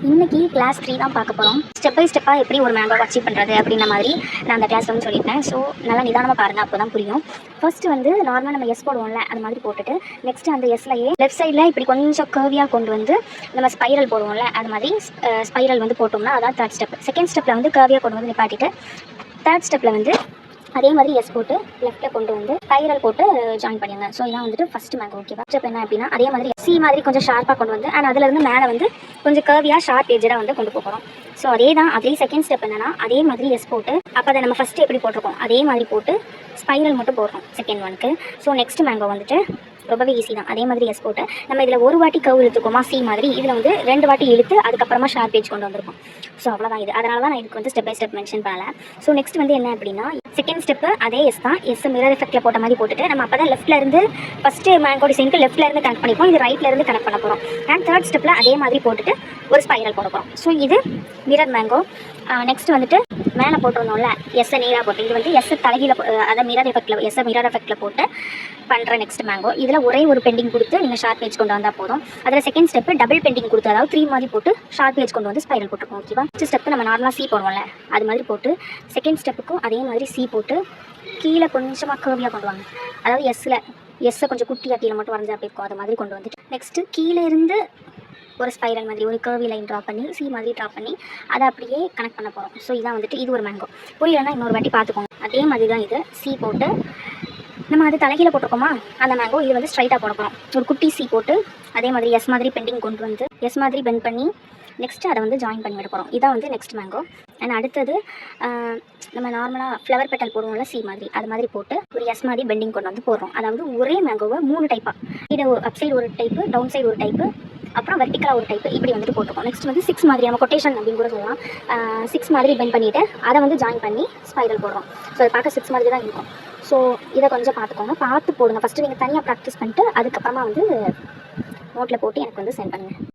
இன்னைக்கு கிளாஸ் 3 தான் பார்க்க போகிறோம். ஸ்டெப் பை ஸ்டெப்பாக எப்படி ஒரு மேங்கோவை அச்சீவ் பண்ணுறது அப்படின்ற மாதிரி நான் அந்த கிளாஸ் வந்து சொல்லியிருக்கேன். ஸோ நல்லா நிதானமாக பாருங்கள், அப்போ தான் புரியும். ஃபர்ஸ்ட்டு வந்து நார்மலாக நம்ம எஸ் போடுவோம்ல, அது மாதிரி போட்டுட்டு நெக்ஸ்ட்டு அந்த எஸ்லையே லெஃப்ட் சைடில் இப்படி கொஞ்சம் கர்வியாக கொண்டு வந்து நம்ம ஸ்பைரல் போடுவோம்ல, அது மாதிரி ஸ்பைரல் வந்து போட்டோம்னா அதான் தேர்ட் ஸ்டெப். செகண்ட் ஸ்டெப்பில் வந்து கர்வியாக கொண்டு வந்து நிப்பாட்டிட்டு தேர்ட் ஸ்டெப்பில் வந்து அதே மாதிரி எஸ் போட்டு லெஃப்ட்டில் கொண்டு வந்து ஸ்பைரல் போட்டு ஜாயின் பண்ணிடுங்க. ஸோ இதான் வந்துட்டு ஃபஸ்ட் மேங்கோ. ஓகேவா? ஸ்டெப் என்ன அப்படின்னா அதே மாதிரி சி மாதிரி கொஞ்சம் ஷார்ப்பாக கொண்டு வந்து அண்ட் அதுலேருந்து மேலே வந்து கொஞ்சம் கர்வியாக ஷார்ப் ஏஜாக வந்து கொண்டு போகிறோம். ஸோ அதே தான் அதே செகண்ட் ஸ்டெப் என்னன்னா அதே மாதிரி எஸ் போட்டு அப்போ அதை நம்ம ஃபஸ்ட்டு எப்படி போட்டிருக்கோம் அதே மாதிரி போட்டு ஸ்பைரல் மட்டும் போடுறோம் செகண்ட் ஒனுக்கு. ஸோ நெக்ஸ்ட் மேங்கோ வந்துட்டு ரொம்பவே ஈஸி தான். அதே மாதிரி எஸ் போட்டு நம்ம இதில் ஒரு வாட்டி கவு இழுத்துக்கோமா சி மாதிரி, இதில் வந்து 2 வாட்டி இழுத்து அதுக்கப்புறமா ஷார்ப் ஏஜ் கொண்டு வந்திருக்கோம். ஸோ அவ்வளோதான் இது. அதனால தான் நான் இதுக்கு வந்து ஸ்டெப் பை ஸ்டெப் மென்ஷன் பண்ணல. ஸோ நெக்ஸ்ட் வந்து என்ன அப்படின்னா செகண்ட் ஸ்டெப்பு அதே எஸ் தான். எஸ் மிரர் எஃபெக்ட்டில் போட்ட மாதிரி போட்டுட்டு நம்ம அப்போ தான் லெஃப்ட்லேருந்து ஃபஸ்ட்டு மேங்கோ டிசைனுக்கு லெஃப்ட்லேருந்து கனெக்ட் பண்ணிப்போம், இது ரைட்லேருந்து கனெக்ட் பண்ண போகிறோம். அண்ட் தேர்ட் ஸ்டெப்பில் அதே மாதிரி போட்டுட்டு ஒரு ஸ்பைரல் போட போகிறோம். ஸோ இது மிரர் மேங்கோ. நெக்ஸ்ட் வந்துட்டு மேலே போட்டிருந்தோம்ல எஸ்ஸை நேராக போட்டு, இது வந்து எஸ்ஸை தலைகீழ அதை மிரர் எஃபெக்ட்டில் போட்டு பண்ணுற நெக்ஸ்ட் மேங்கோ. இதில் ஒரே ஒரு பெண்டிங் கொடுத்து நீங்கள் ஷார்ப் ஏஜ் கொண்டு வந்தால் போதும். அதில் செகண்ட் ஸ்டெப்பு டபுள் பெண்டிங் கொடுத்து, அதாவது 3 மாதிரி போட்டு ஷார்ப் ஏஜ் கொண்டு வந்து ஸ்பைரல் போட்டுருக்கோம். ஓகேவா? ஃபஸ்ட் ஸ்டெப்பு நம்ம நார்மலாக சி போடுவோம்ல, அது மாதிரி போட்டு செகண்ட் ஸ்டெப்புக்கும் அதே மாதிரி சி போட்டு கீழே கொஞ்சமாக கர்வியாக கொண்டு வாங்க. அதாவது எஸ்ஸை கொஞ்சம் குட்டியாக கீழே மட்டும் வரைஞ்சா அப்படி இருக்கும், அது மாதிரி கொண்டு வந்துட்டு நெக்ஸ்ட்டு கீழே இருந்து ஒரு ஸ்பைரல் மாதிரி ஒரு கர்வி லைன் ட்ரா பண்ணி சி மாதிரி ட்ரா பண்ணி அதை அப்படியே கனெக்ட் பண்ண போகிறோம். ஸோ இதான் வந்துட்டு இது ஒரு மேங்கோ. புரியலன்னா இன்னொரு வாட்டி பார்த்துக்கோங்க. அதே மாதிரி தான் இது. சி போட்டு நம்ம அது தலைகீழ போட்டிருக்கோமா அந்த மேங்கோ, இது வந்து ஸ்ட்ரைட்டாக போட போகிறோம். ஒரு குட்டி சி போட்டு அதே மாதிரி எஸ் மாதிரி பெண்டிங் கொண்டு வந்து எஸ் மாதிரி பெண்ட் பண்ணி நெக்ஸ்ட்டு அதை வந்து ஜாயின் பண்ணி விட போகிறோம். இதான் வந்து நெக்ஸ்ட் மேங்கோ. அண்ட் அடுத்தது நம்ம நார்மலாக ஃப்ளவர் பெட்டல் போடுவோம்ல சி மாதிரி, அது மாதிரி போட்டு ஒரு எஸ் மாதிரி பெண்டிங் கொண்டு வந்து போடுறோம். அதாவது ஒரே மேங்கோவை 3 டைப்பாக, இது அப் சைடு ஒரு டைப்பு, டவுன் சைடு ஒரு டைப்பு, அப்புறம் வெர்டிக்கலாக ஒரு டைப்பு, இப்படி வந்துட்டு போட்டுருக்கோம். நெக்ஸ்ட் வந்து 6 மாதிரி நம்ம கொட்டேஷன் அப்படின்னு கூட சொல்லலாம். 6 மாதிரி பெண்ட் பண்ணிவிட்டு அதை வந்து ஜாயின் பண்ணி ஸ்பைரல் போடுறோம். ஸோ அது பார்க்க 6 மாதிரி தான் இருக்கும். ஸோ இதை கொஞ்சம் பார்த்துக்கோங்க, பார்த்து போடுங்க. ஃபஸ்ட்டு நீங்கள் தனியாக ப்ராக்டிஸ் பண்ணிட்டு அதுக்கப்புறமா வந்து நோட்டில் போட்டு எனக்கு வந்து சென்ட் பண்ணுங்கள்.